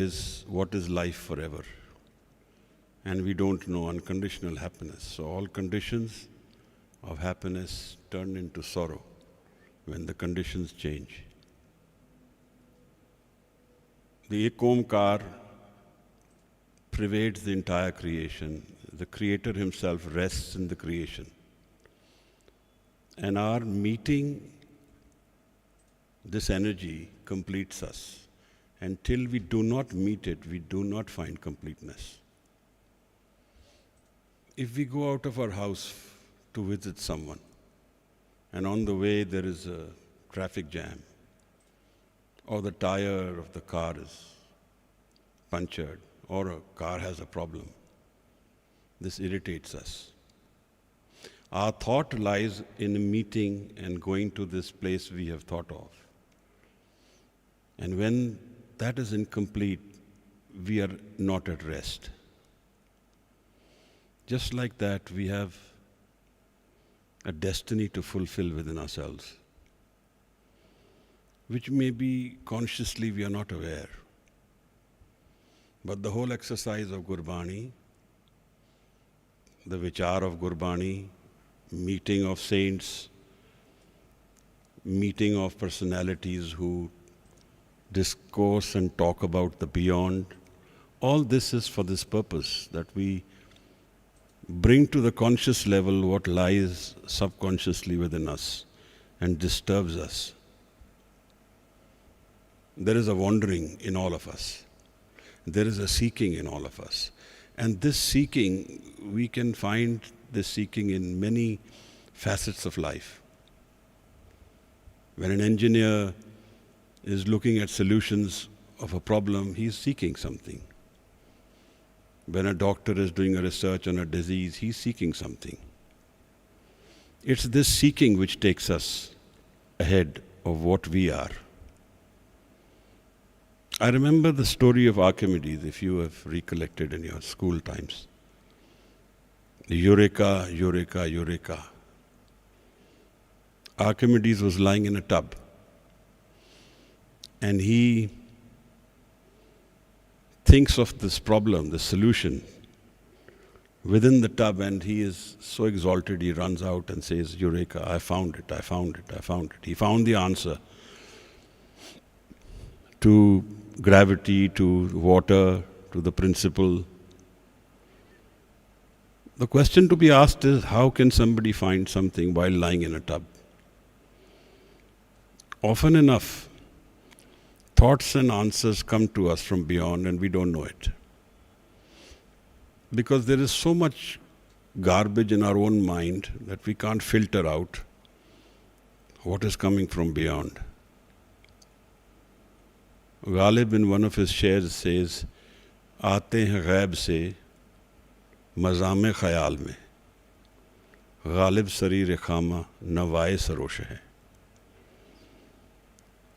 is what is life forever. And we don't know unconditional happiness. So all conditions of happiness turn into sorrow when the conditions change. The Ek Omkar pervades the entire creation. The Creator Himself rests in the creation. And our meeting this energy completes us. Until we do not meet it, we do not find completeness. If we go out of our house to visit someone, and on the way there is a traffic jam, or the tire of the car is punctured, or a car has a problem, this irritates us. Our thought lies in a meeting and going to this place we have thought of. And when that is incomplete, we are not at rest. Just like that, we have a destiny to fulfill within ourselves, which maybe consciously we are not aware. But the whole exercise of Gurbani, the Vichar of Gurbani, meeting of saints, meeting of personalities who discourse and talk about the beyond, all this is for this purpose, that we bring to the conscious level what lies subconsciously within us and disturbs us. There is a wandering in all of us. There is a seeking in all of us. And this seeking, we can find this seeking in many facets of life. When an engineer is looking at solutions of a problem, he is seeking something. When a doctor is doing a research on a disease, he is seeking something. It's this seeking which takes us ahead of what we are. I remember the story of Archimedes, if you have recollected in your school times. Eureka, Eureka, Eureka. Archimedes was lying in a tub, and he thinks of this problem, the solution, within the tub, and he is so exalted, he runs out and says, Eureka, I found it, I found it, I found it. He found the answer to gravity, to water, to the principle. The question to be asked is, how can somebody find something while lying in a tub? Often enough, thoughts and answers come to us from beyond and we don't know it. Because there is so much garbage in our own mind that we can't filter out what is coming from beyond. Ghalib in one of his shares says, आते हैं गैब से मज़ाम ख़याल में, गालिब शरीर खामा नवाए सरोश है.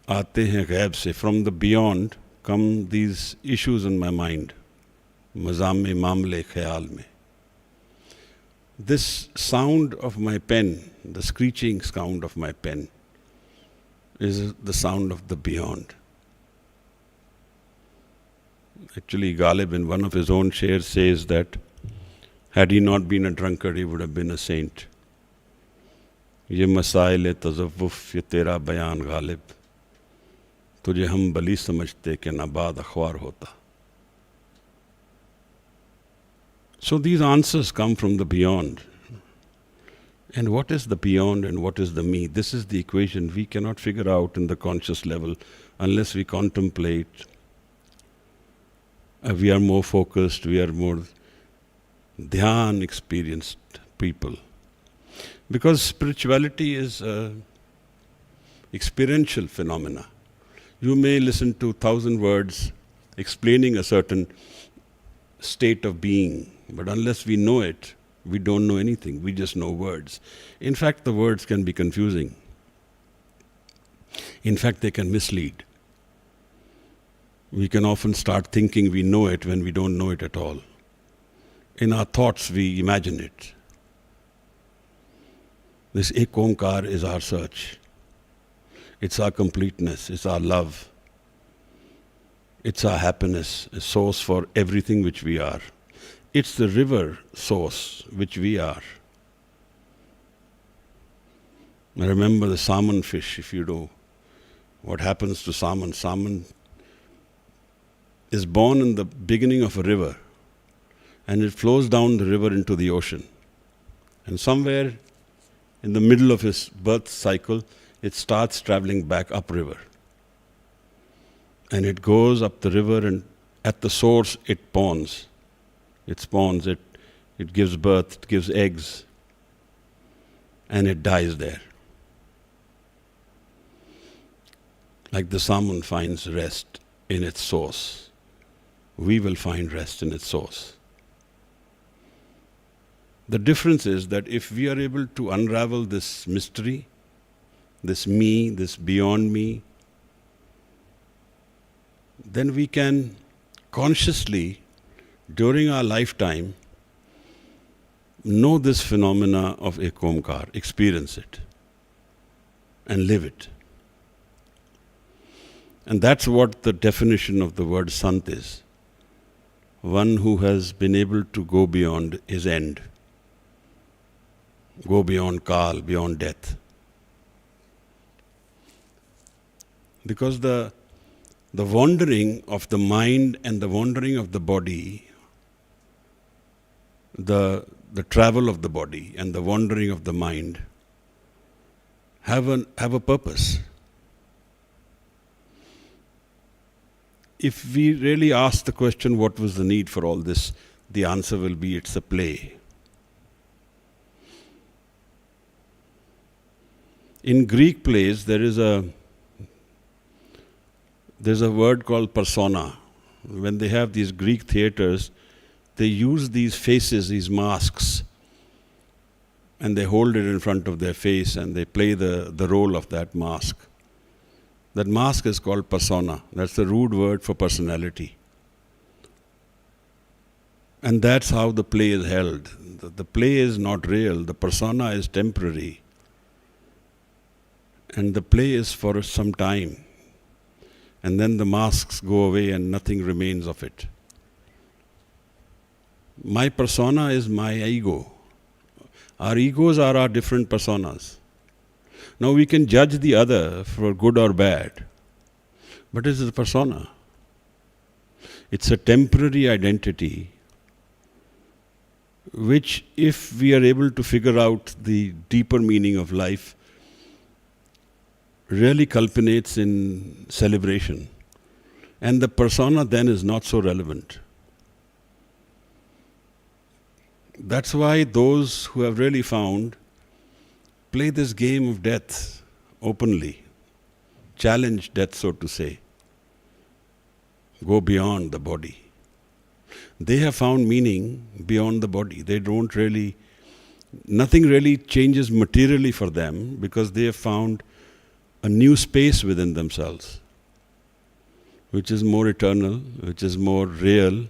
आते हैं गैब से, from the beyond come these issues in my mind, मज़ाम मामले ख़याल में. This sound of my pen, the screeching sound of my pen, is the sound of the beyond. Actually, Ghalib in one of his own shares says that had he not been a drunkard, he would have been a saint. ये मसाइल तज़व्वुफ़ ये तेरा बयान गालिब, तुझे हम बली समझते कि नबाद अख़बार होता. So these answers come from the beyond. And what is the beyond and what is the me? This is the equation we cannot figure out in the conscious level unless we contemplate. We are more focused, we are more dhyan experienced people. Because spirituality is an experiential phenomena. You may listen to 1,000 words explaining a certain state of being, but unless we know it, we don't know anything. We just know words. In fact, the words can be confusing. In fact, they can mislead. We can often start thinking we know it when we don't know it at all. In our thoughts, we imagine it. This Ek Omkar is our search. It's our completeness, it's our love. It's our happiness, a source for everything which we are. It's the river source which we are. I remember the salmon fish, if you know what happens to salmon. Salmon is born in the beginning of a river and it flows down the river into the ocean. And somewhere in the middle of its birth cycle, it starts traveling back upriver. And it goes up the river, and at the source it spawns. It gives birth, it gives eggs, and it dies there. Like the salmon finds rest in its source, we will find rest in its source. The difference is that if we are able to unravel this mystery, this me, this beyond me, then we can consciously, during our lifetime, know this phenomena of Ek Omkar, experience it, and live it. And that's what the definition of the word Sant is. One who has been able to go beyond his end, go beyond Kal, beyond death. Because the wandering of the mind and the wandering of the body, the travel of the body and the wandering of the mind have a purpose. If we really ask the question, what was the need for all this, the answer will be, it's a play. In Greek plays, there's a word called persona. When they have these Greek theaters, they use these faces, these masks, and they hold it in front of their face and they play the role of that mask. That mask is called persona. That's the rude word for personality. And that's how the play is held. The play is not real. The persona is temporary. And the play is for some time. And then the masks go away and nothing remains of it. My persona is my ego. Our egos are our different personas. Now we can judge the other for good or bad, but it's a persona. It's a temporary identity which, if we are able to figure out the deeper meaning of life, really culminates in celebration. And the persona then is not so relevant. That's why those who have really found play this game of death openly, challenge death, so to say, go beyond the body. They have found meaning beyond the body. Nothing really changes materially for them because they have found a new space within themselves, which is more eternal, which is more real,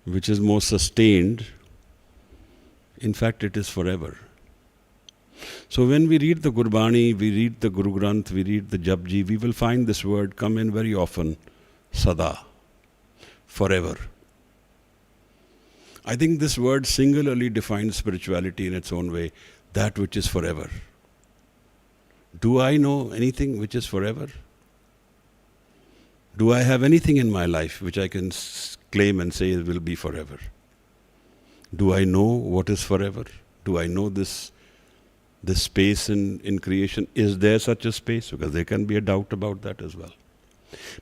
which is more sustained. In fact, it is forever. So when we read the Gurbani, we read the Guru Granth, we read the JAPJI, we will find this word come in very often, Sada, forever. I think this word singularly defines spirituality in its own way, that which is forever. Do I know anything which is forever? Do I have anything in my life which I can claim and say it will be forever? Do I know what is forever? Do I know this space in creation? Is there such a space? Because there can be a doubt about that as well.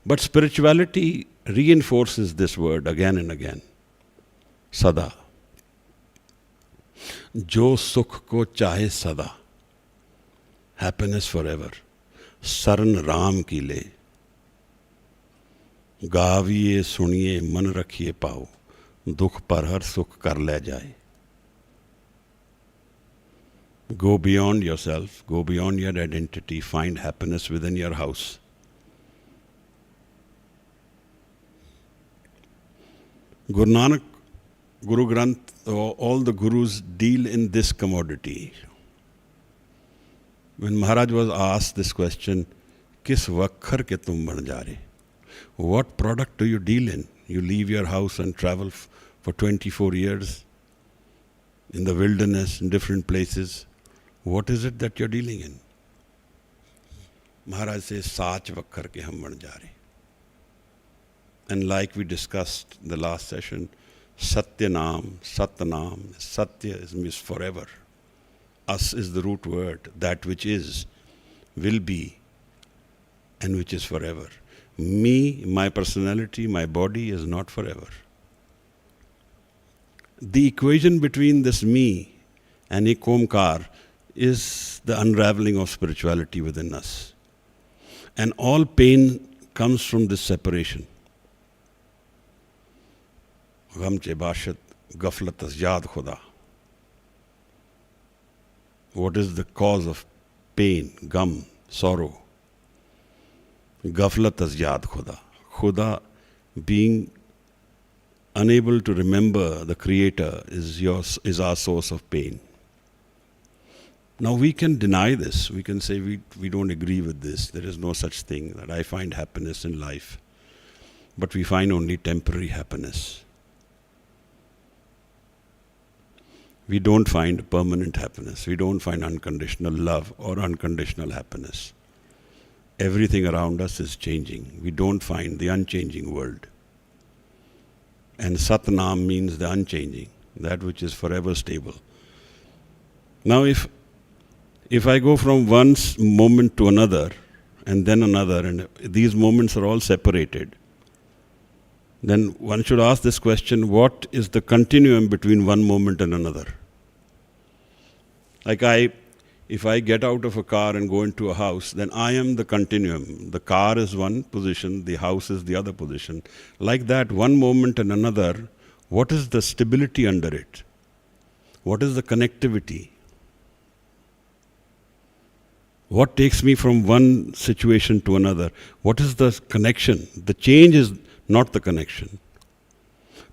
But spirituality reinforces this word again and again. Sada. Jo sukh ko chahe sada. Happiness forever. Saran Ram ki le. Gaviye suniye man rakhiye pao. Dukh par har sukh kar le jaye. Go beyond yourself, go beyond your identity, find happiness within your house. Guru Nanak, Guru Granth, all the gurus deal in this commodity. When Maharaj was asked this question, Kis vakhar ke tum ban ja rahe? What product do you deal in? You leave your house and travel for 24 years in the wilderness, in different places. What is it that you're dealing in? Maharaj says, Saach vakkar ke hum ban ja rahe. And like we discussed in the last session, Satya Naam, Satya means forever. As is the root word, that which is, will be, and which is forever. Me, my personality, my body is not forever. The equation between this me and Ekomkar is the unraveling of spirituality within us. And all pain comes from this separation. Gham che bashat gaflat as yaad khuda. What is the cause of pain, gum, sorrow? Gaflat as yaad khuda. Khuda, being unable to remember the Creator, is our source of pain. Now we can deny this. We can say we don't agree with this. There is no such thing that I find happiness in life. But we find only temporary happiness. We don't find permanent happiness. We don't find unconditional love or unconditional happiness. Everything around us is changing. We don't find the unchanging world. And Satnam means the unchanging, that which is forever stable. Now if I go from one moment to another, and then another, and these moments are all separated, then one should ask this question, what is the continuum between one moment and another? Like if I get out of a car and go into a house, then I am the continuum. The car is one position, the house is the other position. Like that, one moment and another, what is the stability under it? What is the connectivity? What takes me from one situation to another? What is the connection? The change is not the connection.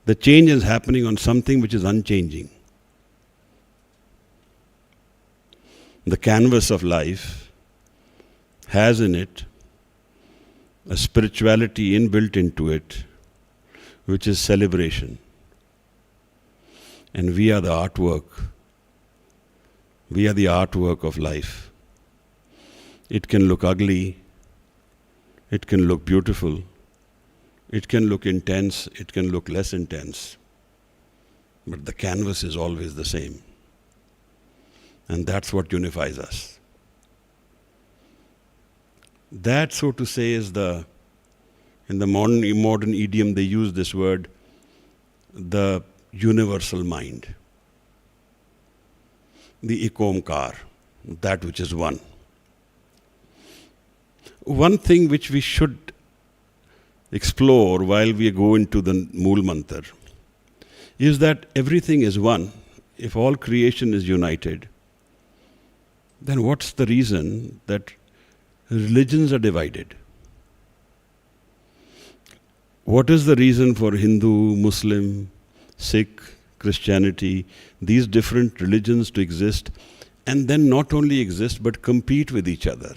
The change is happening on something which is unchanging. The canvas of life has in it a spirituality inbuilt into it, which is celebration. And we are the artwork. We are the artwork of life. It can look ugly, it can look beautiful, it can look intense, it can look less intense. But the canvas is always the same. And that's what unifies us. That, so to say, is in the modern idiom they use this word, the universal mind. The Ekomkar, that which is one. One thing which we should explore while we go into the Mool Mantar is that everything is one. If all creation is united, then what's the reason that religions are divided? What is the reason for Hindu, Muslim, Sikh, Christianity, these different religions to exist, and then not only exist but compete with each other?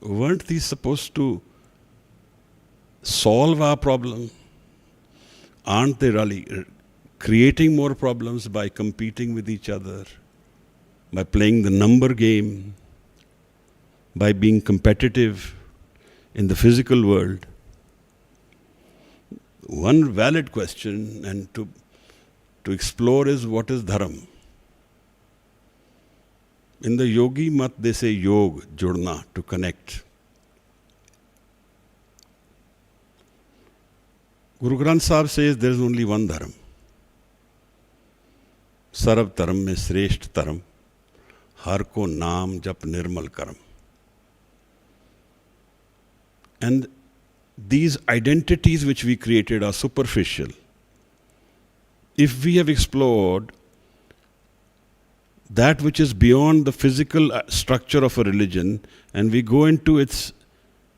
Weren't these supposed to solve our problem? Aren't they really creating more problems by competing with each other, by playing the number game, by being competitive in the physical world? One valid question and to explore is, what is dharam? In the yogi mat they say yog, jurna, to connect. Guru Granth Sahib says there is only one dharam. Sarab dharam mein sresht dharam, har ko naam jap nirmal karam. And these identities which we created are superficial. If we have explored that which is beyond the physical structure of a religion and we go into its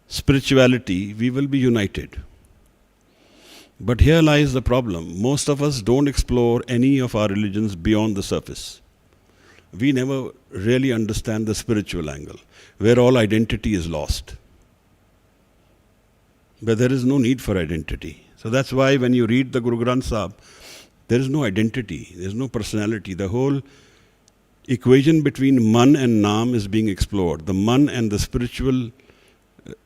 spirituality, we will be united. But here lies the problem. Most of us don't explore any of our religions beyond the surface. We never really understand the spiritual angle, where all identity is lost. where there is no need for identity. So that's why when you read the Guru Granth Sahib, there is no identity, there is no personality. The whole equation between man and naam is being explored. The man and the spiritual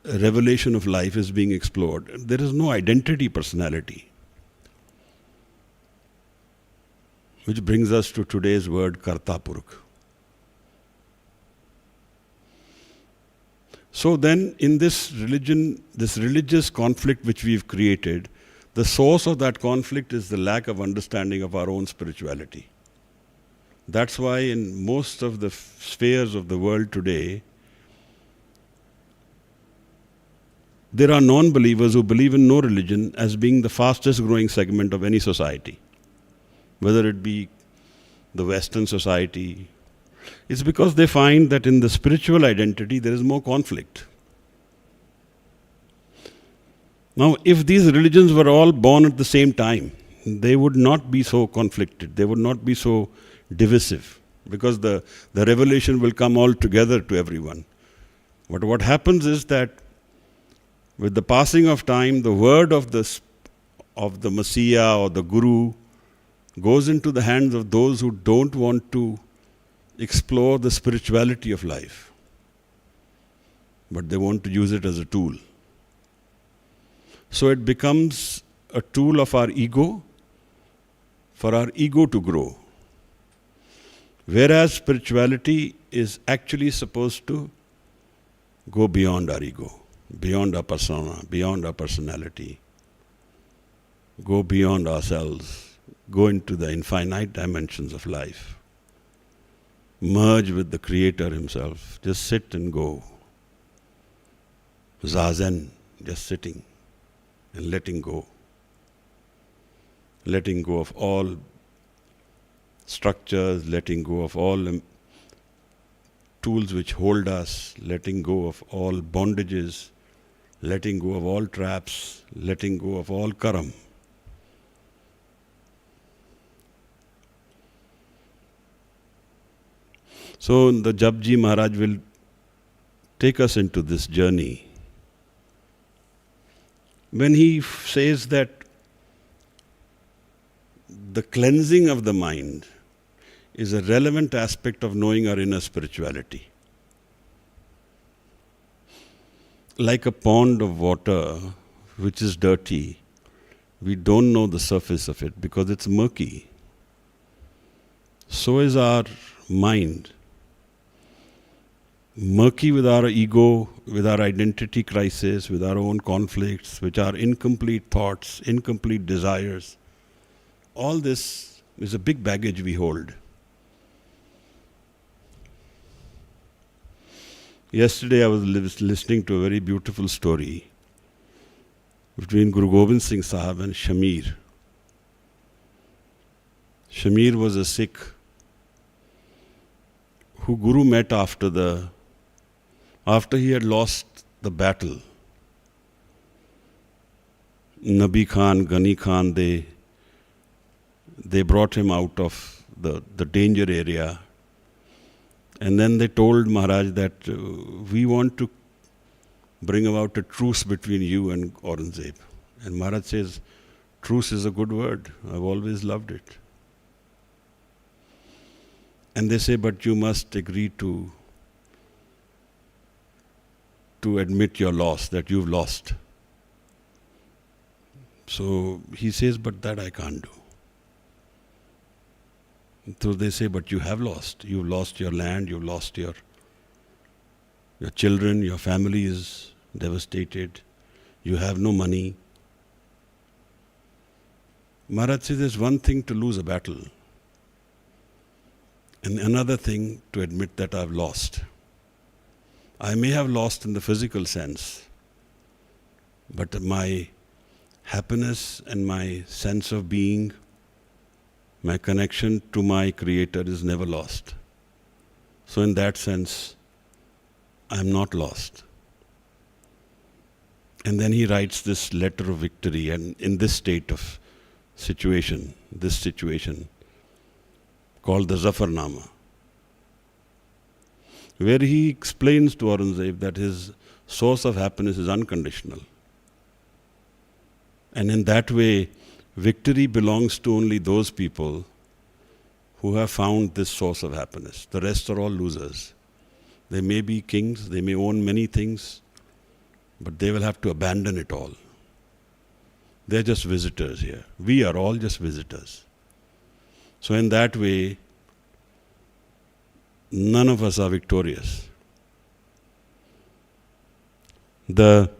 revelation of life is being explored. There is no identity, personality. Which brings us to today's word, Karta Purukh. So then, in this religion, this religious conflict which we've created, the source of that conflict is the lack of understanding of our own spirituality. That's why in most of the spheres of the world today, there are non-believers who believe in no religion as being the fastest growing segment of any society. Whether it be the Western society, it's because they find that in the spiritual identity there is more conflict. Now, if these religions were all born at the same time, they would not be so conflicted, they would not be so divisive, because the revelation will come all together to everyone. But what happens is that with the passing of time, the word of the Messiah or the Guru goes into the hands of those who don't want to explore the spirituality of life, but they want to use it as a tool. So it becomes a tool of our ego, for our ego to grow. Whereas spirituality is actually supposed to go beyond our ego, beyond our persona, beyond our personality, go beyond ourselves, go into the infinite dimensions of life, merge with the Creator Himself, just sit and go. Zazen, just sitting and letting go. Letting go of all structures, letting go of all tools which hold us, letting go of all bondages, letting go of all traps, letting go of all karam. So the JAPJI Maharaj will take us into this journey. When he says that the cleansing of the mind is a relevant aspect of knowing our inner spirituality. Like a pond of water which is dirty, we don't know the surface of it because it's murky. So is our mind. Murky with our ego, with our identity crisis, with our own conflicts, with our incomplete thoughts, incomplete desires. All this is a big baggage we hold. Yesterday I was listening to a very beautiful story between Guru Gobind Singh Sahib and Shamir. Shamir was a Sikh who Guru met after he had lost the battle. Nabi Khan, Ghani Khan, they brought him out of the danger area. And then they told Maharaj that we want to bring about a truce between you and Aurangzeb. And Maharaj says, truce is a good word. I've always loved it. And they say, but you must agree to admit your loss, that you've lost. So he says, but that I can't do. So they say, but you have lost. You've lost your land, you've lost your children, your family is devastated, you have no money. Maharaj says, there's one thing to lose a battle, and another thing to admit that I've lost. I may have lost in the physical sense, but my happiness and my sense of being, my connection to my Creator is never lost. So in that sense, I am not lost. And then he writes this letter of victory, and in this state of situation, this situation called the Zafarnama, where he explains to Aurangzeb that his source of happiness is unconditional. And in that way, victory belongs to only those people who have found this source of happiness. The rest are all losers. They may be kings, they may own many things, but they will have to abandon it all. They're just visitors here. We are all just visitors. So in that way, none of us are victorious. The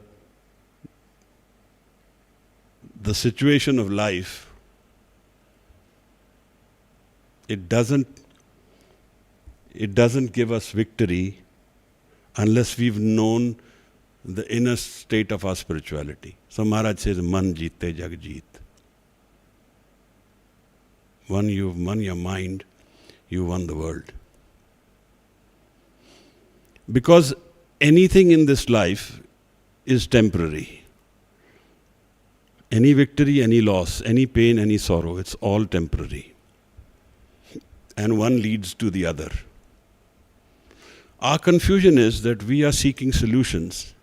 situation of life, it doesn't give us victory unless we've known the inner state of our spirituality. So Maharaj says, man jeete jag jeet. When you've won your mind, you won the world. Because anything in this life is temporary. Any victory, any loss, any pain, any sorrow, it's all temporary. And one leads to the other. Our confusion is that we are seeking solutions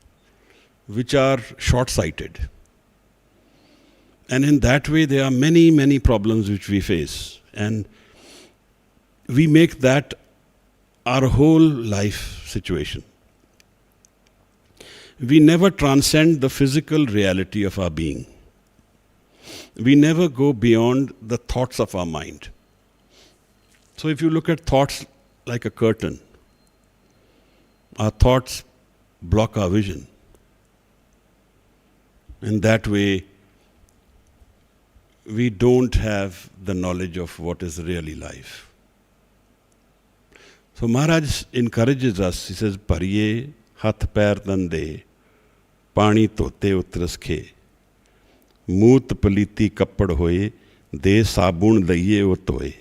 which are short-sighted. And in that way, there are many, many problems which we face. And we make that our whole life situation. We never transcend the physical reality of our being. We never go beyond the thoughts of our mind. So if you look at thoughts like a curtain, our thoughts block our vision. In that way, we don't have the knowledge of what is really life. So Maharaj encourages us, he says, Pariye hath pair dande, pani tote utras khe, moot paliti kappad hoye, de sabun daiye o toye,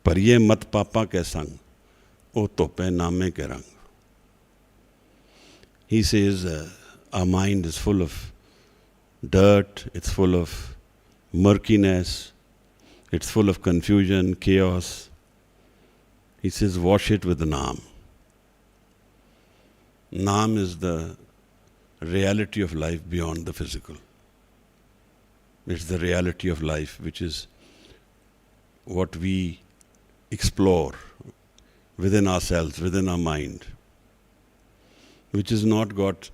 pariye mat papa ke sang, o tope name ke rang. He says, our mind is full of dirt, it's full of murkiness, it's full of confusion, chaos. He says, wash it with the Naam. Naam is the reality of life beyond the physical. It's the reality of life which is what we explore within ourselves, within our mind, which has not got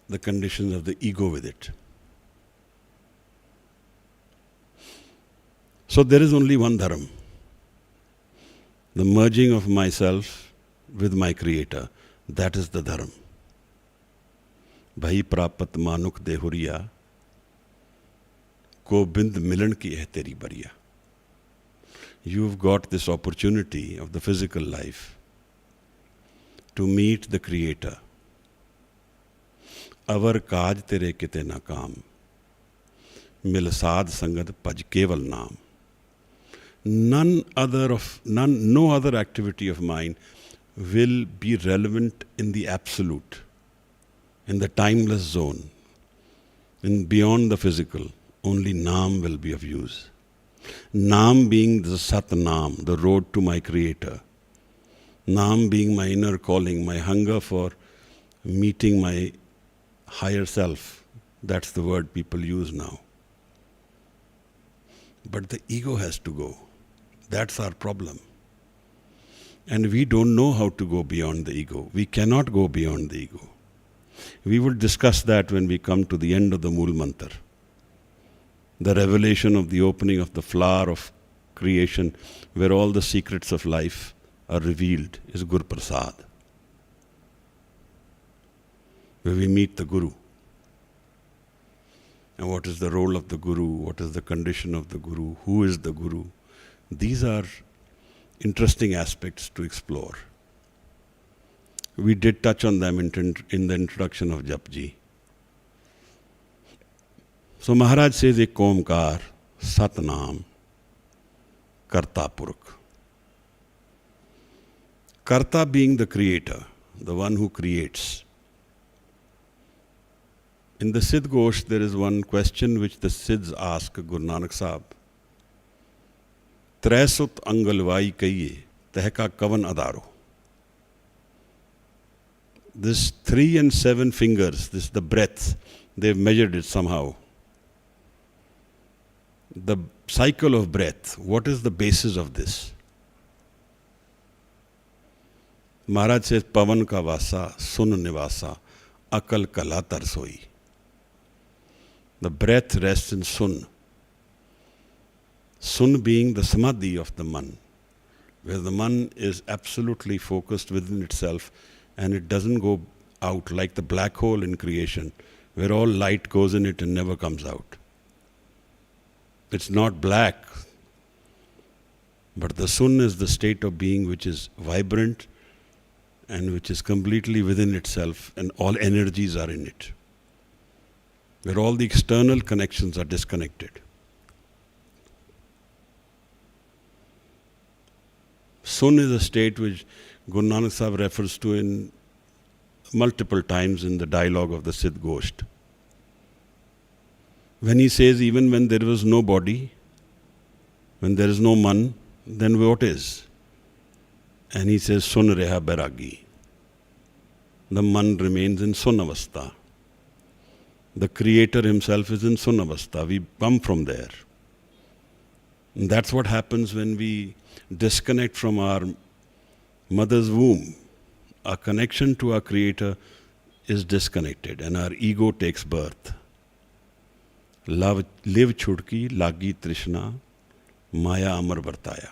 the conditions of the ego with it. So there is only one dharma, the merging of myself with my creator. That is the dharma. Bhai prapat manuk dehuriya, ko bind milan ki hai teri bariya. You've got this opportunity of the physical life to meet the creator. Avar kaaj tere kite na kaam, mil saad sangat paj keval naam. No other activity of mine will be relevant in the absolute, in the timeless zone, in beyond the physical. Only Naam will be of use. Naam being the Sat Naam, the road to my creator. Naam being my inner calling, my hunger for meeting my higher self. That's the word people use now. But the ego has to go. That's our problem. And we don't know how to go beyond the ego. We cannot go beyond the ego. We will discuss that when we come to the end of the Mool Mantra. The revelation of the opening of the flower of creation, where all the secrets of life are revealed, is Gur Prasad. Where we meet the Guru. And what is the role of the Guru? What is the condition of the Guru? Who is the Guru? These are interesting aspects to explore. We did touch on them in the introduction of JAPJI. So Maharaj says, Ek Omkar, Satnam, Karta Puruk. Karta being the creator, the one who creates. In the Siddh Ghosh, there is one question which the Siddhs ask Guru Nanak Sahib. Tresut angalvai kaiye, tehka kavan adaro. This 3 and 7 fingers, this the breadth, they've measured it somehow. the cycle of breath, what is the basis of this? Maharaj says, Pavan ka vasa, sun nivasa, akal kala tarsoi. The breath rests in sun. Sun being the samadhi of the man, where the man is absolutely focused within itself and it doesn't go out like the black hole in creation, where all light goes in it and never comes out. It's not black, but the sun is the state of being which is vibrant and which is completely within itself, and all energies are in it, where all the external connections are disconnected. Sun is a state which Guru Nanak Sahib refers to in multiple times in the dialogue of the Siddh Gosht. When he says, even when there was no body, when there is no man, then what is? And he says, Sun reha bairagi. The man remains in Sunavastha. The Creator himself is in Sunavastha. We come from there. And that's what happens when we disconnect from our mother's womb. Our connection to our Creator is disconnected and our ego takes birth. Live chudki, lagi trishna, maya amar vartaya.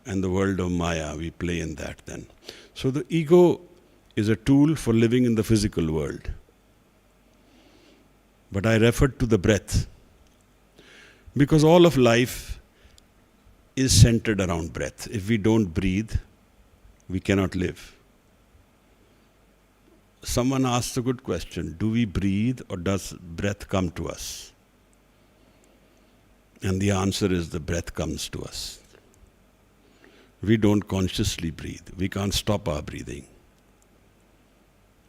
And the world of maya, we play in that then. So the ego is a tool for living in the physical world. But I referred to the breath, because all of life is centered around breath. If we don't breathe, we cannot live. Someone asked a good question, do we breathe or does breath come to us? And the answer is the breath comes to us. We don't consciously breathe. We can't stop our breathing.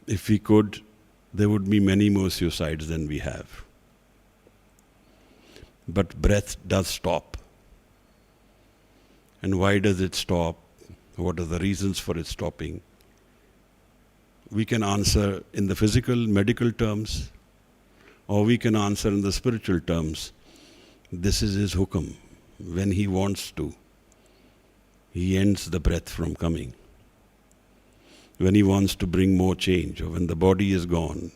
If we could, there would be many more suicides than we have. But breath does stop. And why does it stop? What are the reasons for it stopping? We can answer in the physical, medical terms, or we can answer in the spiritual terms. This is his hukam. When he wants to, he ends the breath from coming. When he wants to bring more change, or when the body is gone,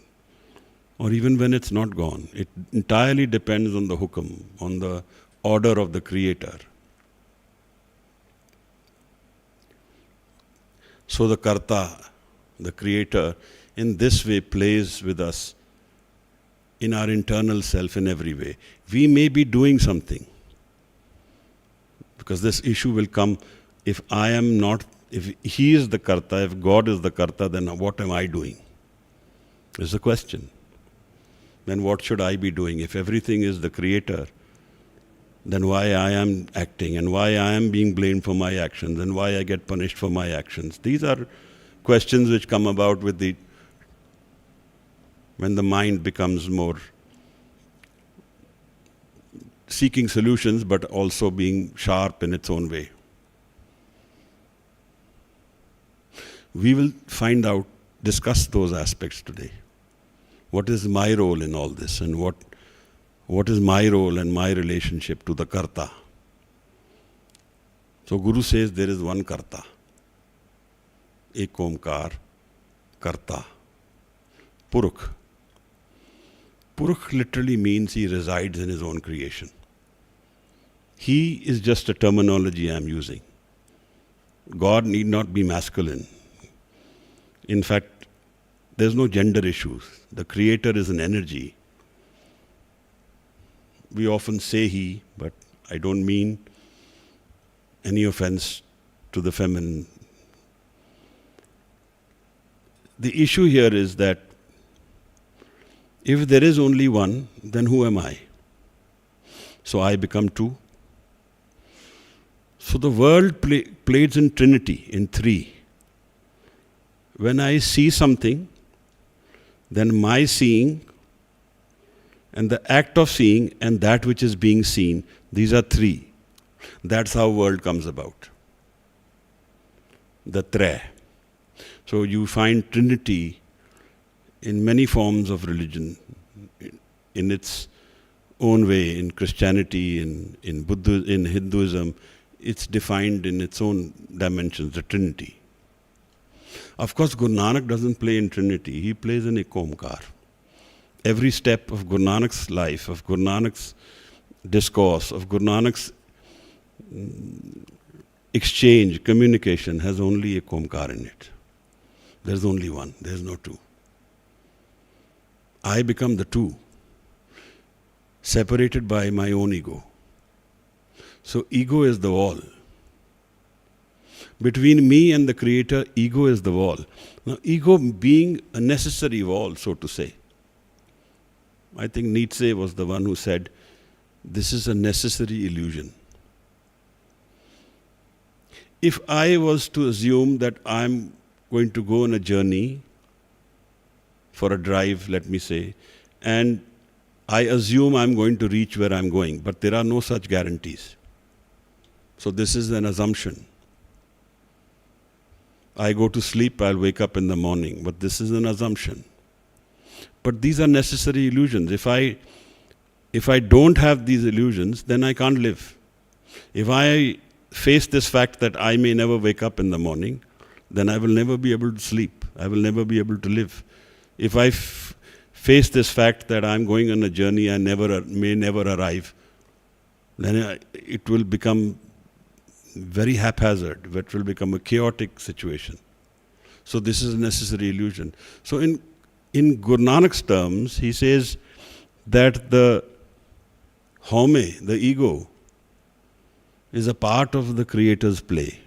or even when it's not gone. It entirely depends on the hukam, on the order of the Creator. So the Karta, the Creator, in this way plays with us in our internal self in every way. We may be doing something, because this issue will come. If I am not, if he is the Karta, if God is the Karta, then what am I doing? Is the question. Then what should I be doing? If everything is the Creator, then why I am acting, and why I am being blamed for my actions, and why I get punished for my actions. These are questions which come about with when the mind becomes more seeking solutions, but also being sharp in its own way. We will find out, discuss those aspects today. What is my role in all this, and what is my role and my relationship to the Karta? So Guru says there is one Karta. Ek Omkar, Karta. Purukh. Purukh literally means he resides in his own creation. He is just a terminology I am using. God need not be masculine. In fact, there's no gender issues. The Creator is an energy. We often say he, but I don't mean any offense to the feminine. The issue here is that if there is only one, then who am I? So I become two. So the world plays in trinity, in three. When I see something, then my seeing and the act of seeing and that which is being seen, these are three. That's how world comes about. The Tre. So you find Trinity in many forms of religion, in its own way. In Christianity, in Buddha, in Hinduism, it's defined in its own dimensions, the Trinity. Of course, Guru Nanak doesn't play in Trinity, he plays in Ekomkar. Every step of Guru Nanak's life, of Guru Nanak's discourse, of Guru Nanak's exchange, communication has only Ekomkar in it. There's only one, there's no two. I become the two, separated by my own ego. So ego is the wall. Between me and the Creator, ego is the wall. Now, ego being a necessary wall, so to say. I think Nietzsche was the one who said, this is a necessary illusion. If I was to assume that I'm going to go on a journey for a drive, let me say, and I assume I'm going to reach where I'm going, but there are no such guarantees. So this is an assumption. I go to sleep, I'll wake up in the morning, but this is an assumption. But these are necessary illusions. If I don't have these illusions, then I can't live. If I face this fact that I may never wake up in the morning, then I will never be able to sleep. I will never be able to live. If I face this fact that I'm going on a journey I may never arrive, then it will become very haphazard. It will become a chaotic situation. So this is a necessary illusion. So in Guru Nanak's terms, he says that the home, the ego, is a part of the Creator's play.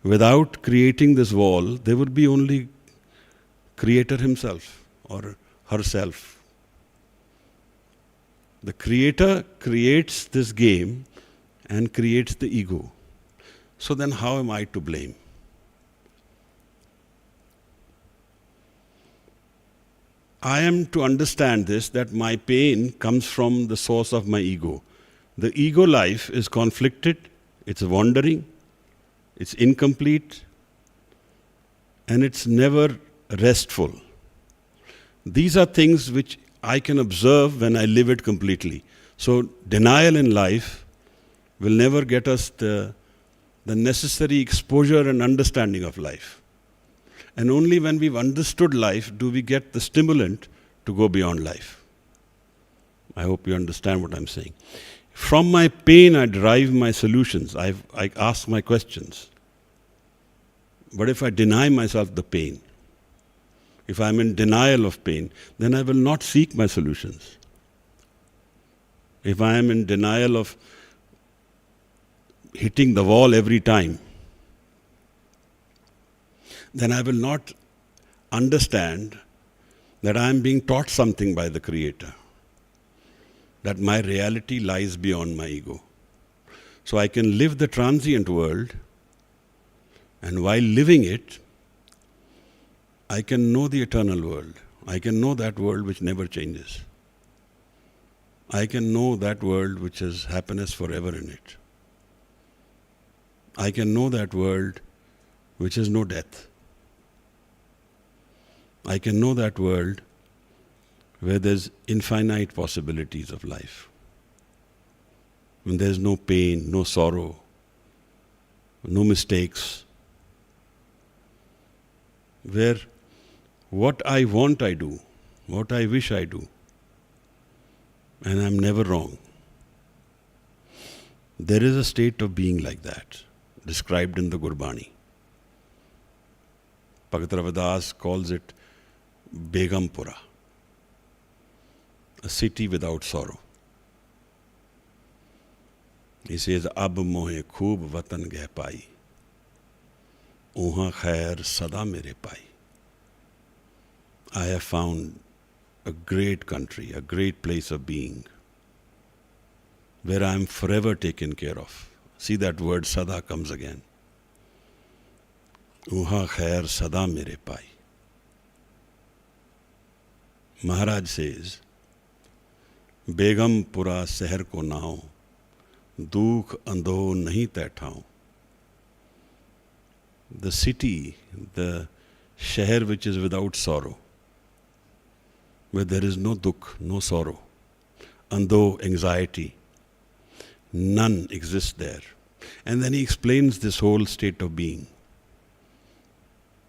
Without creating this wall, there would be only Creator himself or herself. The Creator creates this game and creates the ego. So then how am I to blame? I am to understand this, that my pain comes from the source of my ego. The ego life is conflicted, it's wandering, it's incomplete, and it's never restful. These are things which I can observe when I live it completely. So denial in life will never get us the necessary exposure and understanding of life. And only when we've understood life do we get the stimulant to go beyond life. I hope you understand what I'm saying. From my pain, I derive my solutions. I ask my questions. But if I deny myself the pain, if I'm in denial of pain, then I will not seek my solutions. If I am in denial of hitting the wall every time, then I will not understand that I am being taught something by the Creator, that my reality lies beyond my ego. So I can live the transient world, and while living it, I can know the eternal world. I can know that world which never changes. I can know that world which has happiness forever in it. I can know that world which has no death. I can know that world where there's infinite possibilities of life. When there's no pain, no sorrow, no mistakes. Where what I want I do, what I wish I do, and I'm never wrong. There is a state of being like that, described in the Gurbani. Bhagat Ravidas calls it Begampura, a city without sorrow. He says, Ab mohe khoob watan geh pai, uha khair sada mere pai. I have found a great country, a great place of being, where I am forever taken care of. See, that word sada comes again. Uha khair sada mere pai. Maharaj says, Begampura sehar ko nao, dukh andho nahi taithao. The city, the sheher which is without sorrow, where there is no dukh, no sorrow. andho anxiety, none exists there. And then he explains this whole state of being.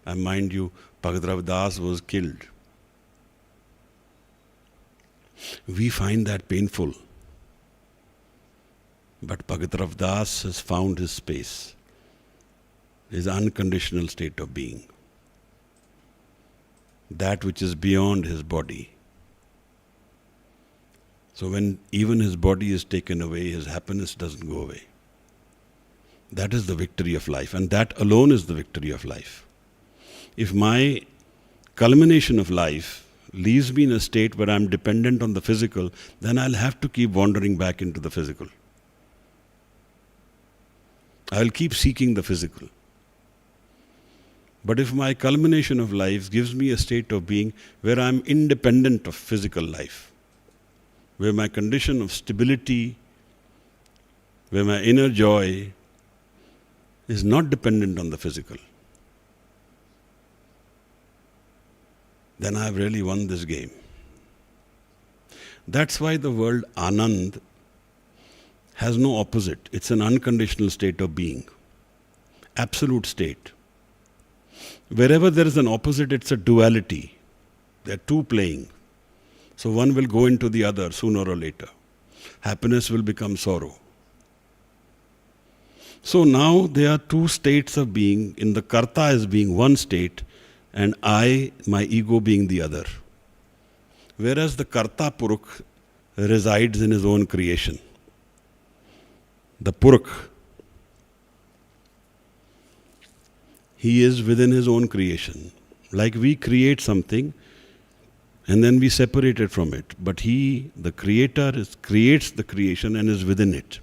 And mind you, Bhagat Ravidas was killed. We find that painful. But Bhagat Ravidas has found his space, his unconditional state of being. That which is beyond his body. So when even his body is taken away, his happiness doesn't go away. That is the victory of life, and that alone is the victory of life. If my culmination of life leaves me in a state where I'm dependent on the physical, then I'll have to keep wandering back into the physical. I'll keep seeking the physical. But if my culmination of life gives me a state of being where I'm independent of physical life, where my condition of stability, where my inner joy is not dependent on the physical, then I've really won this game. That's why the word Anand has no opposite. It's an unconditional state of being, absolute state. Wherever there is an opposite, it's a duality. There are two playing. So one will go into the other sooner or later. Happiness will become sorrow. So now there are two states of being, in the Karta as being one state, and I, my ego, being the other. Whereas the Karta Purukh resides in his own creation. The Purukh, he is within his own creation. Like we create something and then we separate it from it. But he, the creator, creates the creation and is within it.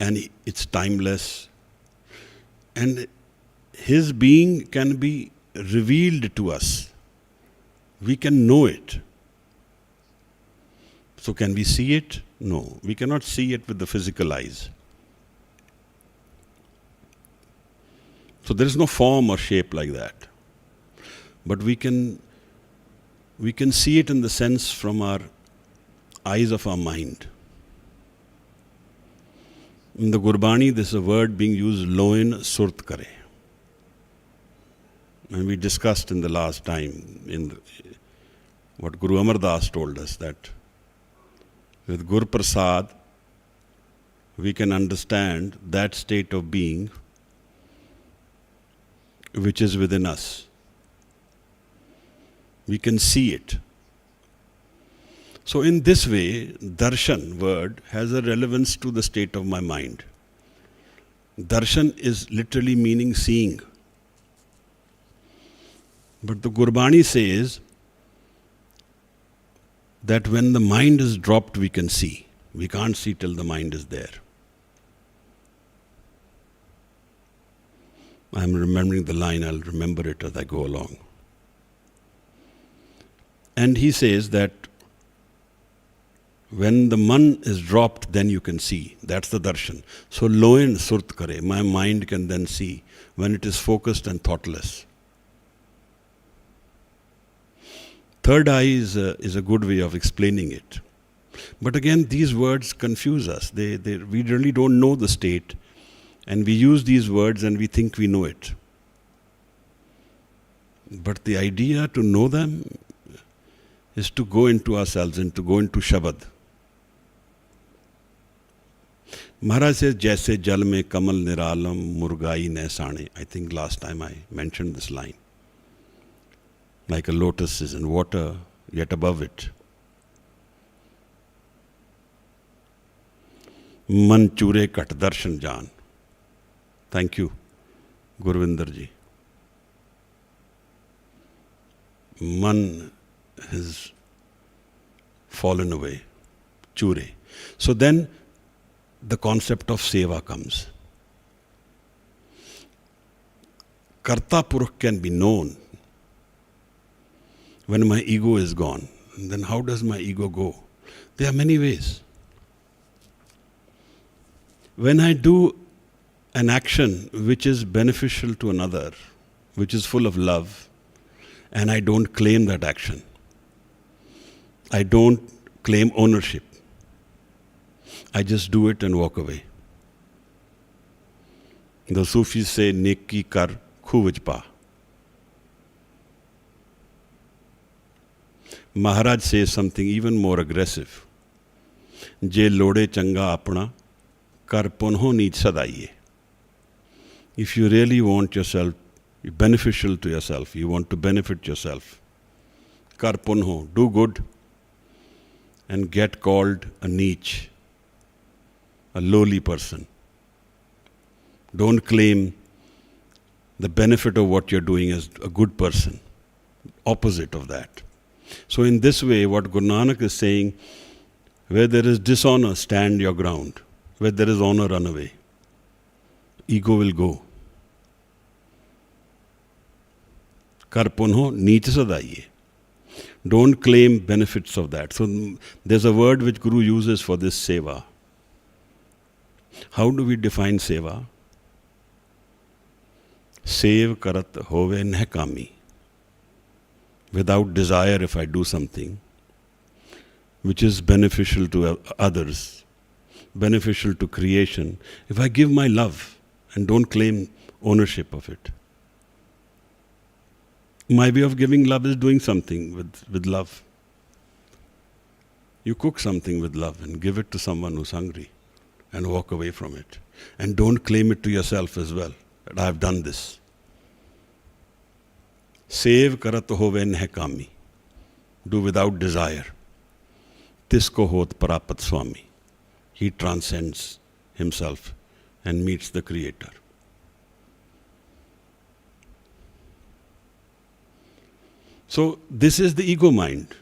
And it's timeless. And his being can be revealed to us. We can know it. So can we see it? No, we cannot see it with the physical eyes. So there is no form or shape like that. But we can see it in the sense from our eyes of our mind. In the Gurbani, there's a word being used, loin surt kare. And we discussed in the last time, what Guru Amar Das told us, that with Gur Prasad, we can understand that state of being which is within us. We can see it. So in this way, darshan word has a relevance to the state of my mind. Darshan is literally meaning seeing. But the Gurbani says that when the mind is dropped, we can see. We can't see till the mind is there. I'm remembering the line, I'll remember it as I go along. And he says that when the man is dropped, then you can see. That's the darshan. So loin surt kare, my mind can then see when it is focused and thoughtless. Third eye is a good way of explaining it. But again, these words confuse us. We really don't know the state. And we use these words and we think we know it. But the idea to know them is to go into ourselves and to go into Shabad. Maharaj says, Jaise jal mein kamal niralam murgai naisane. I think last time I mentioned this line. Like a lotus is in water, yet above it. Man chure kat darshan jaan. Thank you, Gurvinder ji. Man has fallen away. Chure. So then the concept of seva comes. Karta Purukh can be known when my ego is gone. And then how does my ego go? There are many ways. When I do an action which is beneficial to another, which is full of love, and I don't claim that action, I don't claim ownership. I just do it and walk away. The Sufis say, neki kar khoo vich pa. Maharaj says something even more aggressive. Je lode changa apna, kar punho neech sadaiye. If you really want yourself, beneficial to yourself, you want to benefit yourself, kar punho, do good and get called a neech, a lowly person. Don't claim the benefit of what you're doing as a good person. Opposite of that. So in this way, what Guru Nanak is saying, where there is dishonor, stand your ground. Where there is honor, run away. Ego will go. Kar punho neech sadaiye. Don't claim benefits of that. So there's a word which Guru uses for this seva. How do we define seva? Sev karat hove neh kami. Without desire, if I do something which is beneficial to others, beneficial to creation, if I give my love and don't claim ownership of it. My way of giving love is doing something with love. You cook something with love and give it to someone who's hungry and walk away from it. And don't claim it to yourself as well, that I've done this. Sev karat hove neh kami. Do without desire. Tisko hot parapat swami. He transcends himself and meets the Creator. So this is the ego mind.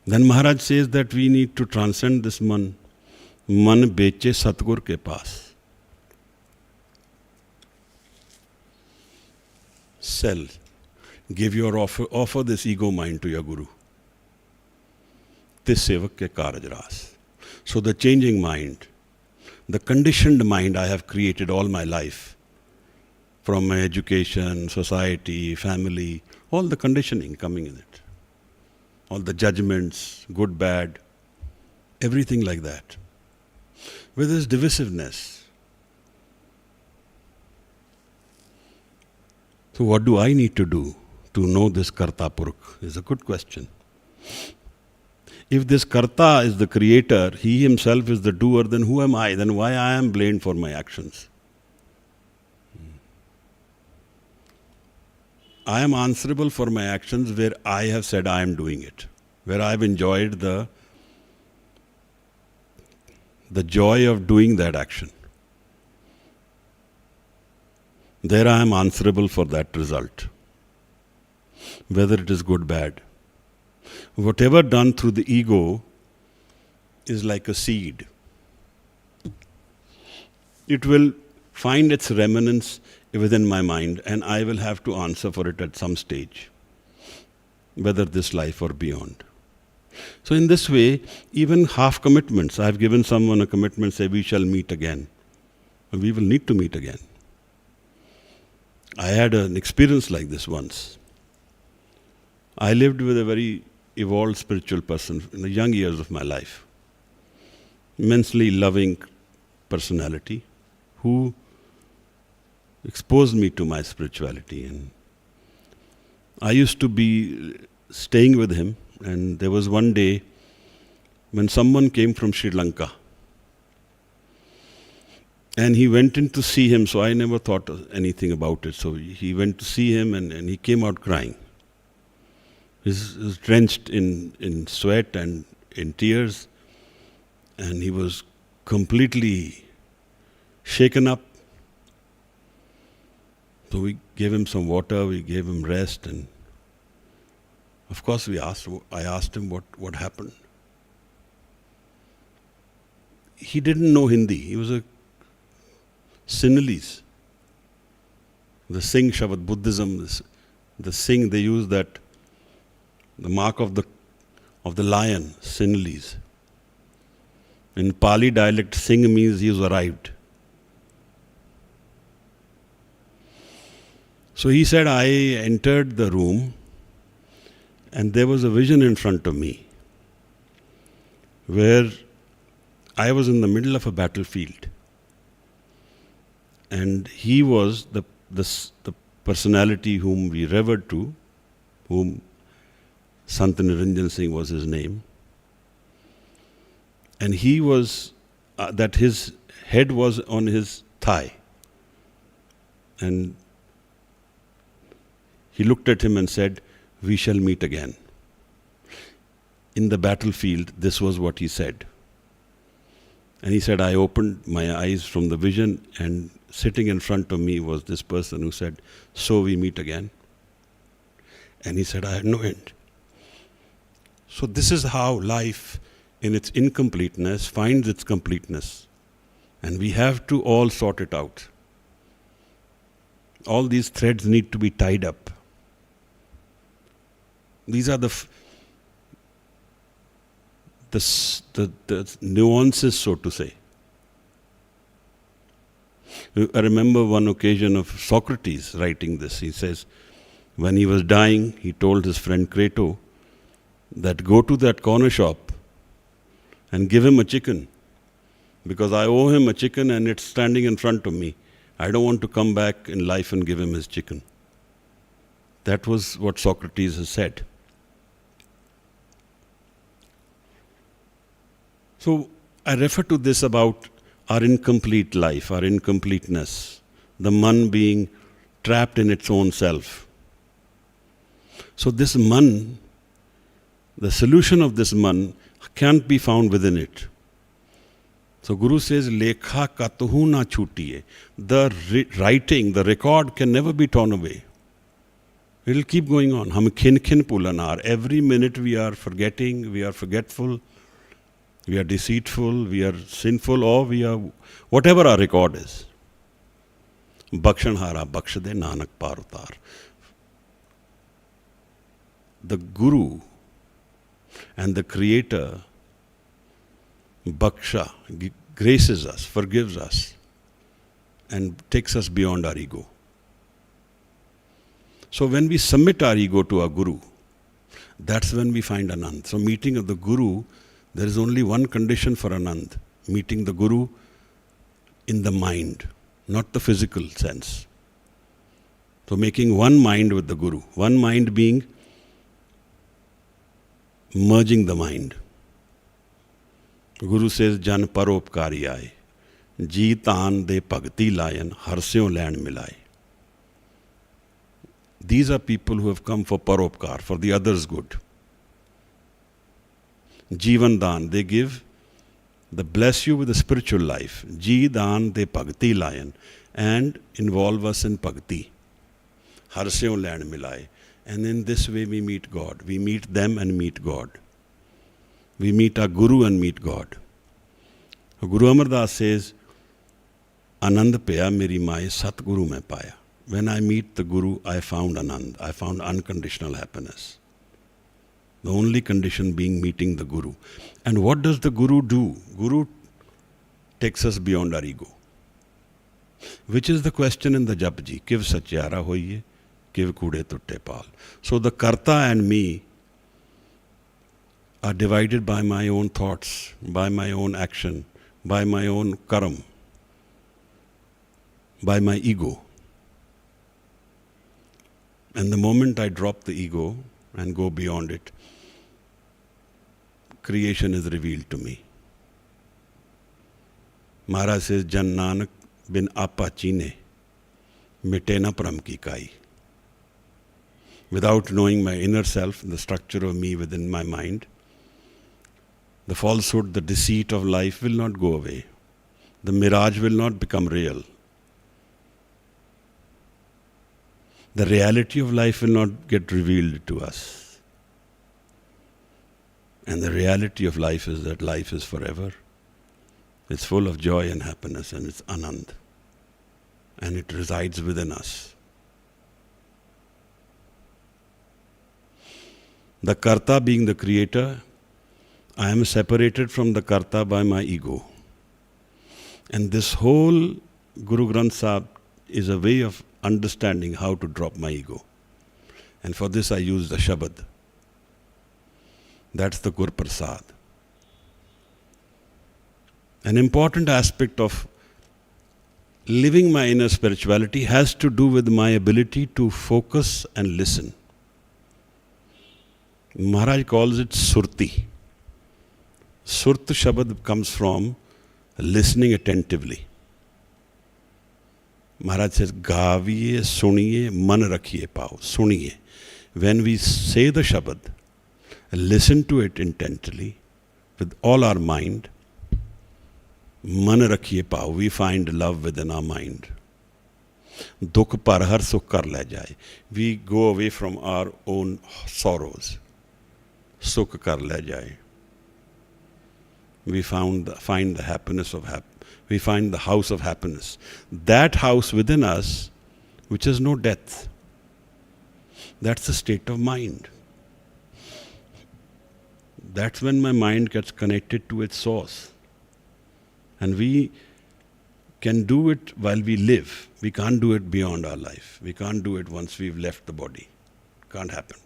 Then Maharaj says that we need to transcend this man. Man beche Satgur ke paas. Sell. Give your offer this ego mind to your Guru. Tis sevak ke karaj ras. So the changing mind, the conditioned mind I have created all my life, from my education, society, family, all the conditioning coming in it. All the judgments, good, bad, everything like that. With this divisiveness. So what do I need to do to know this Karta Purukh? Is a good question. If this Karta is the creator, he himself is the doer, then who am I? Then why I am blamed for my actions? I am answerable for my actions where I have said I am doing it, where I have enjoyed the joy of doing that action. There I am answerable for that result, whether it is good, bad. Whatever done through the ego is like a seed. It will find its remnants within my mind, and I will have to answer for it at some stage, whether this life or beyond. So in this way, even half commitments, I have given someone a commitment, say we shall meet again. We will need to meet again. I had an experience like this once. I lived with a very evolved spiritual person in the young years of my life. Immensely loving personality who exposed me to my spirituality. And I used to be staying with him, and there was one day when someone came from Sri Lanka. And he went in to see him, so I never thought anything about it. So he went to see him, and he came out crying. He was drenched in sweat and in tears, and he was completely shaken up. So we gave him some water, we gave him rest, and of course I asked him what happened. He didn't know Hindi. He was a Sinhalese. The Singh Shabad, Buddhism, the Singh, they use that, the mark of the lion, Sinhalese. In Pali dialect, Singh means he has arrived. So he said, I entered the room And there was a vision in front of me where I was in the middle of a battlefield. And he was the personality whom we revered to, whom Sant Niranjan Singh was his name. And he was, that his head was on his thigh. And he looked at him and said, "We shall meet again." In the battlefield, this was what he said. And he said, I opened my eyes from the vision, and sitting in front of me was this person who said, "So we meet again." And he said, I had no end. So this is how life in its incompleteness finds its completeness. And we have to all sort it out. All these threads need to be tied up. These are the nuances, so to say. I remember one occasion of Socrates writing this. He says, when he was dying, he told his friend Crato that go to that corner shop and give him a chicken, because I owe him a chicken and it's standing in front of me. I don't want to come back in life and give him his chicken. That was what Socrates has said. So I refer to this about our incomplete life, our incompleteness, the man being trapped in its own self. So this man, the solution of this man can't be found within it. So Guru says, Lekha katuhu na chutiye. The writing, the record can never be torn away. It will keep going on. Hum khin khin pulanar. Every minute we are forgetting, we are forgetful, we are deceitful, we are sinful, or we are whatever our record is. Bakshanhara bakshade nanak parutar. The Guru and the Creator Baksha graces us, forgives us, and takes us beyond our ego. So when we submit our ego to our Guru, that's when we find Anand. So meeting of the Guru, there is only one condition for Anand: meeting the Guru in the mind, not the physical sense. So making one mind with the Guru, one mind being merging the mind. The Guru says, Jan paropkari aaye, ji taan de bhagti layan, harsyon lain milai. These are people who have come for paropkar, for the other's good. Jivan dan, they give, they bless you with a spiritual life. Ji dan de bhagti layan, and involve us in bhakti. Harsyon lain milai. And in this way we meet God. We meet them and meet God. We meet our Guru and meet God. Guru Amar Das says, Anand paya meri mai sat Guru mein paya. When I meet the Guru, I found Anand. I found unconditional happiness. The only condition being meeting the Guru. And what does the Guru do? Guru takes us beyond our ego. Which is the question in the JAPJI. Kiv satyara hoiye, kiv kude tutte pal. So the Karta and me are divided by my own thoughts, by my own action, by my own karam, by my ego. And the moment I drop the ego and go beyond it, creation is revealed to me. Maharaj says, Jan Nanak bin apa chine, mite na param ki kai. Without knowing my inner self, the structure of me within my mind, the falsehood, the deceit of life will not go away. The mirage will not become real. The reality of life will not get revealed to us. And the reality of life is that life is forever. It's full of joy and happiness, and it's Anand. And it resides within us. The Karta being the creator, I am separated from the Karta by my ego. And this whole Guru Granth Sahib is a way of understanding how to drop my ego. And for this I use the Shabad. That's the Gur Prasad. An important aspect of living my inner spirituality has to do with my ability to focus and listen. Maharaj calls it Surti. Surt Shabad comes from listening attentively. Maharaj says, Gaviye, suniye, man rakhiye pao. Suniye. When we say the Shabad, listen to it intently, with all our mind, man rakhiye pao. We find love within our mind. Dukh par har sukh kar le jaye. We go away from our own sorrows. Sukh kar le jaye. We find the happiness of we find the house of happiness. That house within us, which has no death. That's the state of mind. That's when my mind gets connected to its source. And we can do it while we live. We can't do it beyond our life. We can't do it once we've left the body. Can't happen.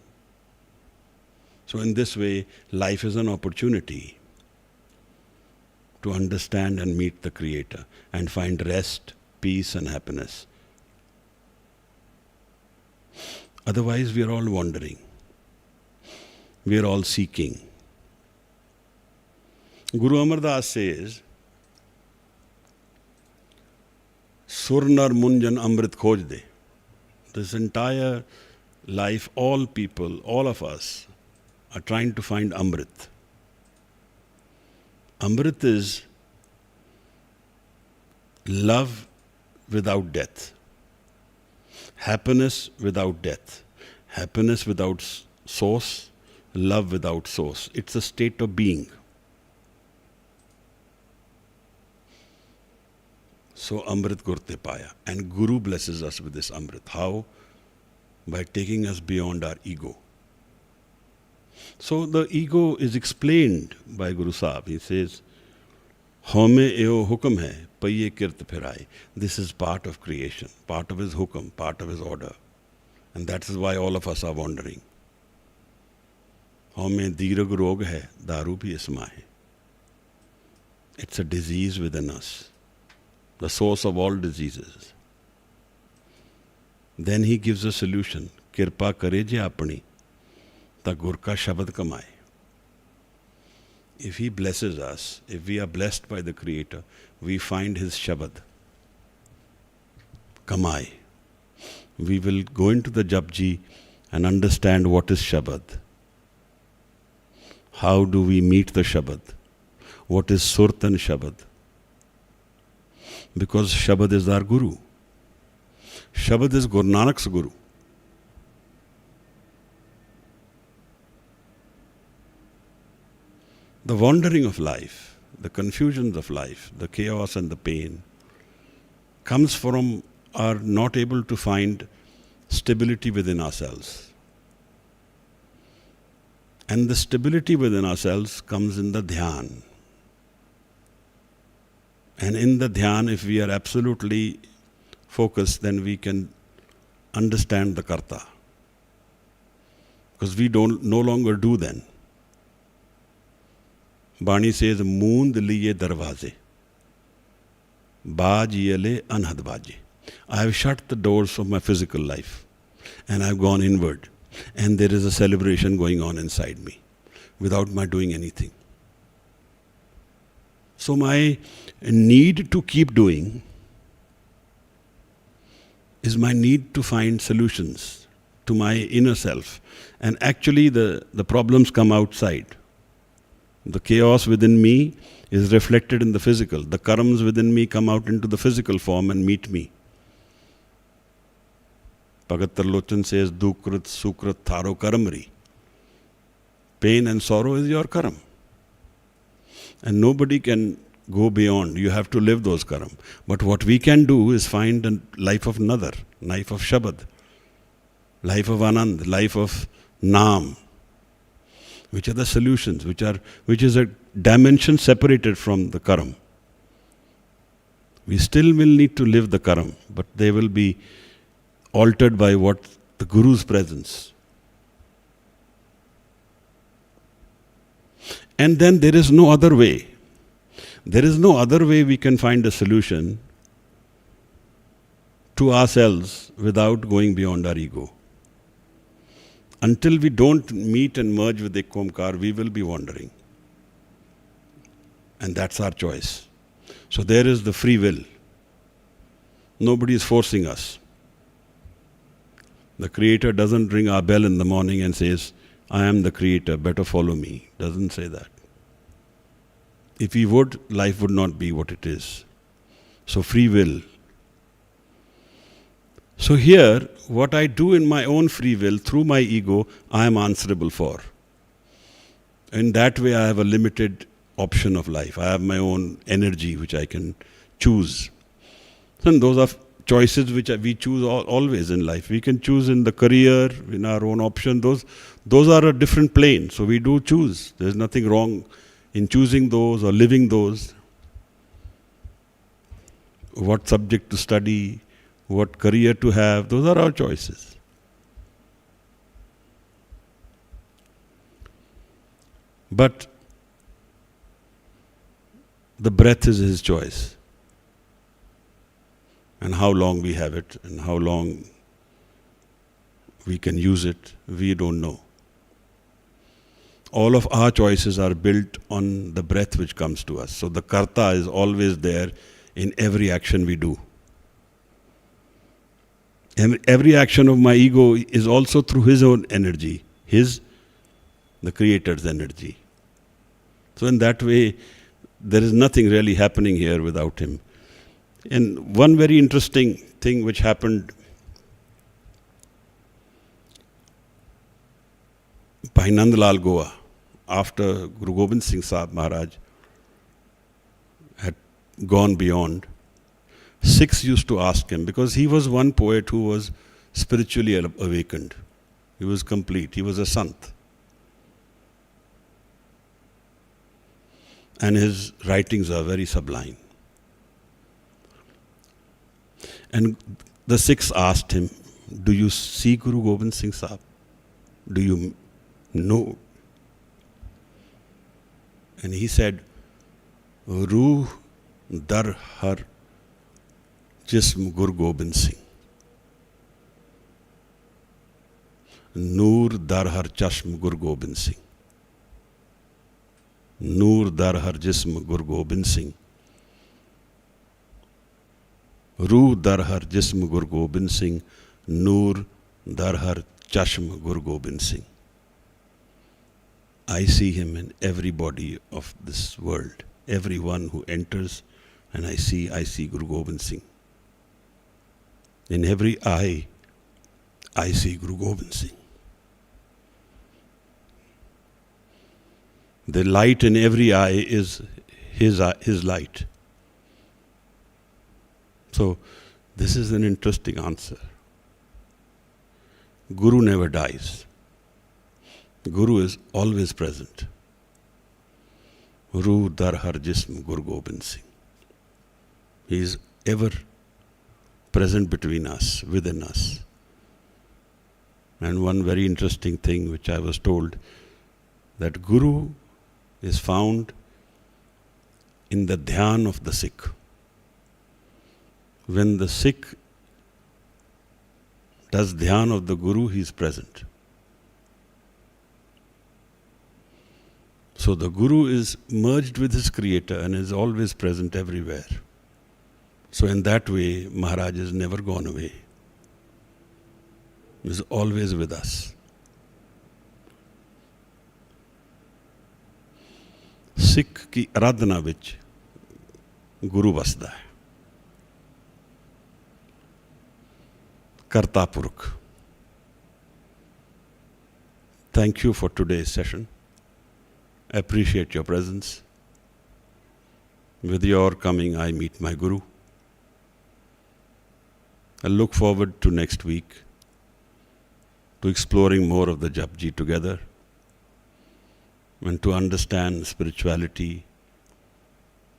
So in this way, life is an opportunity to understand and meet the Creator and find rest, peace and happiness. Otherwise, we are all wandering. We are all seeking. Guru Amar Das says, Surnar Munjan Amrit Khoj De. This entire life, all people, all of us are trying to find Amrit. Amrit is love without death, happiness without death, happiness without source, love without source. It's a state of being. So Amrit Gurte Paya. And Guru blesses us with this Amrit. How? By taking us beyond our ego. So the ego is explained by Guru Sahib. He says, Home eo hukum hai, paiye kirt phirai. This is part of creation, part of his hukum, part of his order. And that is why all of us are wandering. Home dirag rog hai, daru bhi isma hai. It's a disease within us, the source of all diseases. Then he gives a solution. Kirpa kare je apni. The Gur ka Shabad kamaye. If he blesses us, if we are blessed by the Creator, we find his Shabad. Kamaye. We will go into the JAPJI and understand what is Shabad. How do we meet the Shabad? What is Surt and Shabad? Because Shabad is our Guru. Shabad is Guru Nanak's Guru. The wandering of life, the confusions of life, the chaos and the pain comes from our not able to find stability within ourselves. And the stability within ourselves comes in the dhyan. And in the dhyan, if we are absolutely focused, then we can understand the karta. Because we no longer do then. Bani says, Moond liye darwaze, baaj yele anhad baje. I have shut the doors of my physical life and I have gone inward. And there is a celebration going on inside me without my doing anything. So my need to keep doing is my need to find solutions to my inner self. And actually the problems come outside. The chaos within me is reflected in the physical. The karmas within me come out into the physical form and meet me. Bhagat Tarlochan says, Dukrit, Sukrit, Tharo Karamri. Pain and sorrow is your karam. And nobody can go beyond. You have to live those karam. But what we can do is find a life of Nadar, life of Shabad, life of Anand, life of Naam. Which are the solutions, which is a dimension separated from the karam. We still will need to live the karam, but they will be altered by what the Guru's presence. And then there is no other way. There is no other way we can find a solution to ourselves without going beyond our ego. Until we don't meet and merge with Ek Omkar, we will be wandering. And that's our choice. So there is the free will. Nobody is forcing us. The Creator doesn't ring our bell in the morning and says, I am the Creator, better follow me. Doesn't say that. If he would, life would not be what it is. So free will. So here, what I do in my own free will, through my ego, I am answerable for. In that way, I have a limited option of life. I have my own energy which I can choose. And those are choices which we choose always in life. We can choose in the career, in our own option. Those are a different plane. So we do choose. There's nothing wrong in choosing those or living those. What subject to study, what career to have, those are our choices. But the breath is his choice. And how long we have it and how long we can use it, we don't know. All of our choices are built on the breath which comes to us. So the Karta is always there in every action we do. Every action of my ego is also through his own energy, the Creator's energy. So in that way, there is nothing really happening here without him. And one very interesting thing which happened by Nandlal Goa after Guru Gobind Singh Sahib Maharaj had gone beyond, Sikhs used to ask him, because he was one poet who was spiritually awakened. He was complete. He was a sant. And his writings are very sublime. And the Sikhs asked him, do you see Guru Gobind Singh Sahib? Do you know? And he said, Ruh dar har jism Guru Gobind Singh. Noor dar har chashm Guru Gobind Singh. Noor dar har jism Guru Gobind Singh. Ruh dar har jism Guru Gobind Singh, Noor dar har chashm Guru Gobind Singh. I see him in everybody of this world, everyone who enters, and I see Guru Gobind Singh. In every eye, I see Guru Gobind Singh. The light in every eye is his light. So, this is an interesting answer. Guru never dies. Guru is always present. Ruh dar har jism Guru Gobind Singh. He is ever present between us, within us. And one very interesting thing which I was told, that Guru is found in the dhyan of the Sikh. When the Sikh does dhyan of the Guru, he is present. So the Guru is merged with his Creator and is always present everywhere. So in that way, Maharaj is never gone away. He is always with us. Sikh ki aradhana vich Guru vasda hai. Karta Purukh. Thank you for today's session. I appreciate your presence. With your coming, I meet my Guru. I look forward to next week, to exploring more of the JAPJI together, and to understand spirituality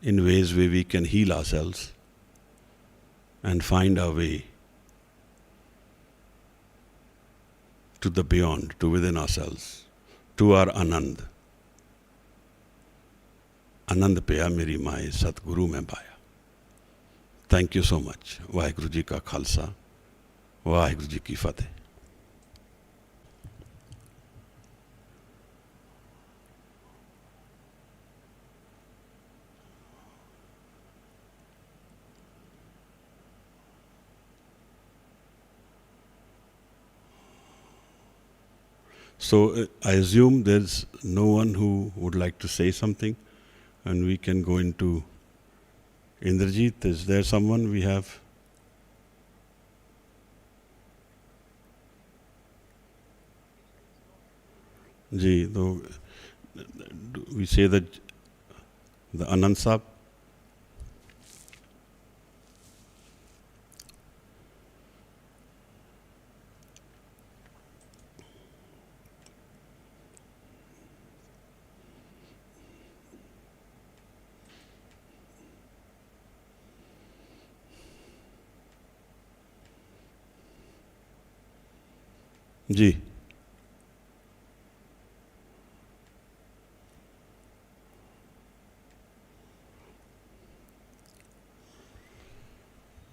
in ways where we can heal ourselves and find our way to the beyond, to within ourselves, to our Anand. आनंद पिया मेरी माए सतगुरु में पाया. Thank you so much. Waheguru ji का खालसा, वाहिगुरु जी की फतेह. So I assume there's no one who would like to say something, and we can go into Indrajit. Is there someone we have? Ji, though we say that the Anand Sahib. जी.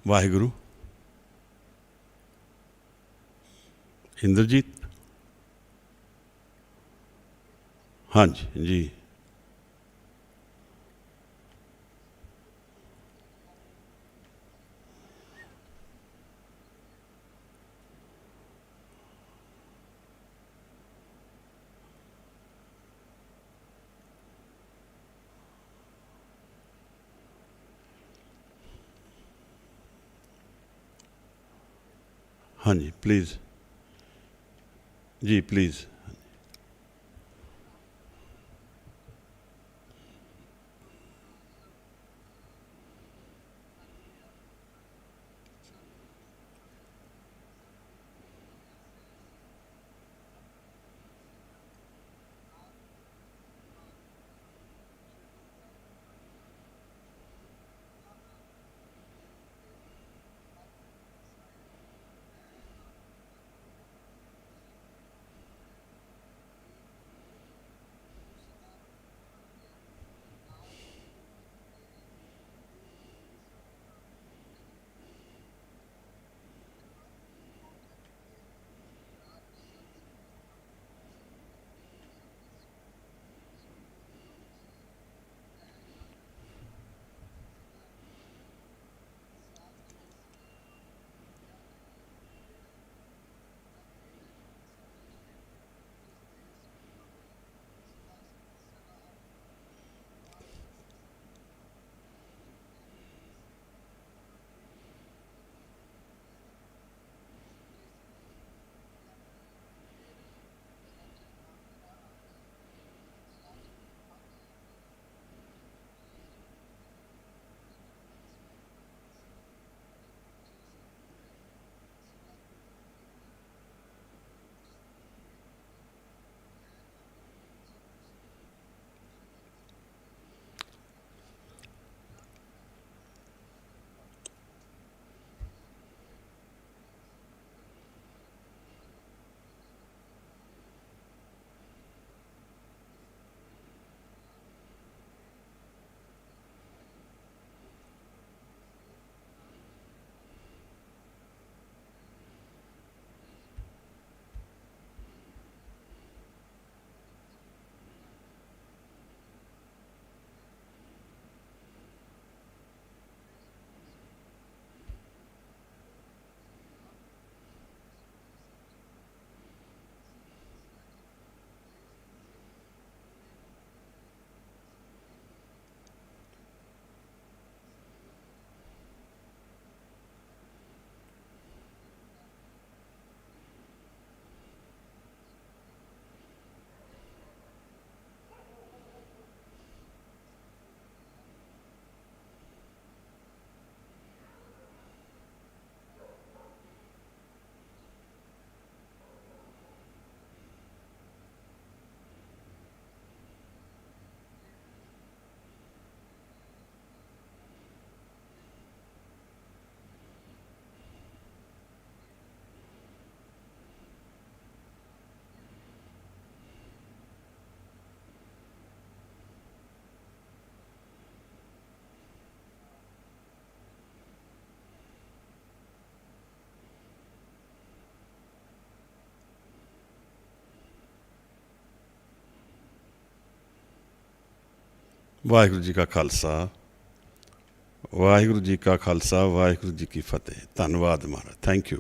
वाहिगुरु. इंद्रजीत. हाँ जी जी. हाँ जी, please. जी please. Waheguru ji ਕਾ ਖਾਲਸਾ, ਵਾਹਿਗੁਰੂ ਜੀ ਕਾ ਖਾਲਸਾ, ਵਾਹਿਗੁਰੂ ਜੀ ਕੀ ਫਤਿਹ। ਧੰਨਵਾਦ ਮਹਾਰਾਜ, thank you.